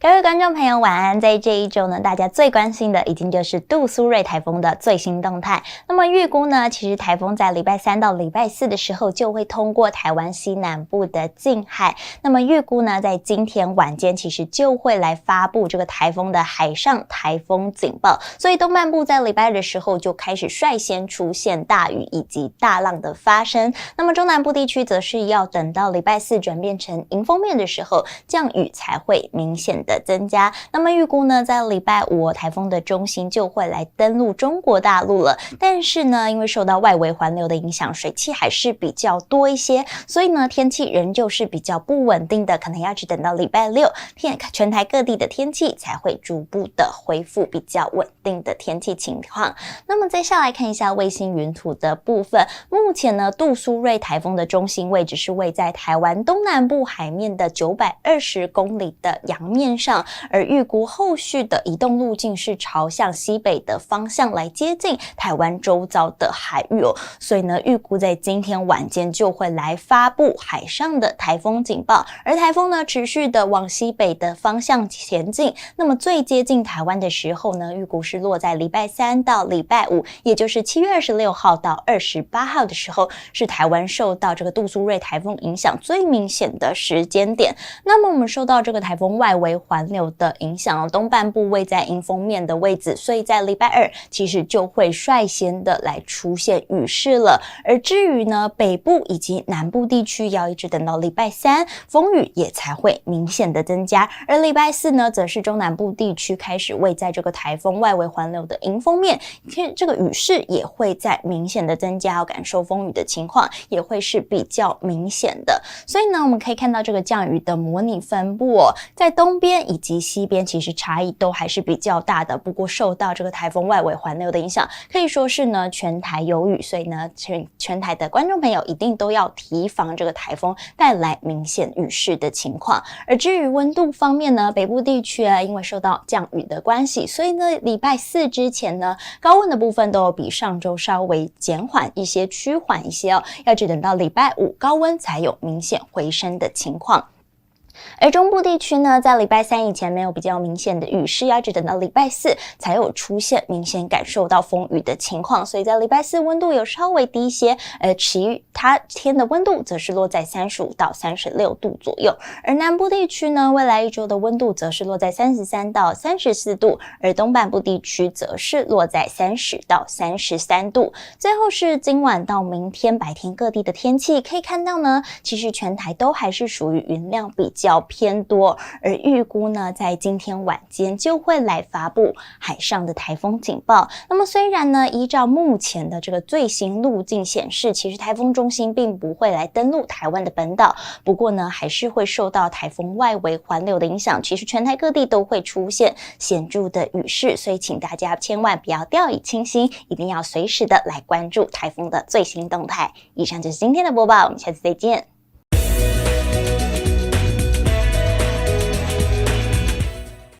各位观众朋友晚安，在这一周呢，大家最关心的已经就是杜苏芮台风的最新动态。那么预估呢，其实台风在礼拜3到礼拜4的时候就会通过台湾西南部的近海。那么预估呢，在今天晚间其实就会来发布这个台风的海上台风警报，所以东半部在礼拜2的时候就开始率先出现大雨以及大浪的发生。那么中南部地区则是要等到礼拜4转变成迎风面的时候，降雨才会明显的增加。那么预估呢，在礼拜5台风的中心就会来登陆中国大陆了，但是呢，因为受到外围环流的影响，水汽还是比较多一些，所以呢，天气仍旧是比较不稳定的，可能要去等到礼拜6，全台各地的天气才会逐步的恢复比较稳定的天气情况。那么接下来看一下卫星云图的部分，目前呢，杜苏芮台风的中心位置是位在台湾东南部海面的920公里的洋面上，而预估后续的移动路径是朝向西北的方向来接近台湾周遭的海域哦，所以呢，预估在今天晚间就会来发布海上的台风警报，而台风呢持续的往西北的方向前进，那么最接近台湾的时候呢，预估是落在礼拜3到礼拜5，也就是7月26号到28号的时候，是台湾受到这个杜苏芮台风影响最明显的时间点。那么我们受到这个台风外围环流的影响，东半部位在迎风面的位置，所以在礼拜2其实就会率先的来出现雨势了。而至于呢，北部以及南部地区要一直等到礼拜3，风雨也才会明显的增加。而礼拜4呢，则是中南部地区开始位在这个台风外围环流的迎风面，这个雨势也会在明显的增加，感受风雨的情况也会是比较明显的。所以呢，我们可以看到这个降雨的模拟分布哦，在东边以及西边其实差异都还是比较大的，不过受到这个台风外围环流的影响，可以说是呢全台有雨，所以呢全台的观众朋友一定都要提防这个台风带来明显雨势的情况。而至于温度方面呢，北部地区因为受到降雨的关系，所以呢礼拜4之前呢，高温的部分都有比上周稍微减缓一些趋缓一些哦，要只等到礼拜5高温才有明显回升的情况。而中部地区呢，在礼拜3以前没有比较明显的雨势，要一直等到礼拜4才有出现明显感受到风雨的情况，所以在礼拜4温度有稍微低一些，其余它天的温度则是落在35到36度左右。而南部地区呢，未来一周的温度则是落在33到34度，而东半部地区则是落在30到33度。最后是今晚到明天白天各地的天气，可以看到呢，其实全台都还是属于云量比较偏多，而预估呢，在今天晚间就会来发布海上的台风警报。那么虽然呢，依照目前的这个最新路径显示，其实台风中心并不会来登陆台湾的本岛，不过呢，还是会受到台风外围环流的影响，其实全台各地都会出现显著的雨势，所以请大家千万不要掉以轻心，一定要随时的来关注台风的最新动态。以上就是今天的播报，我们下次再见。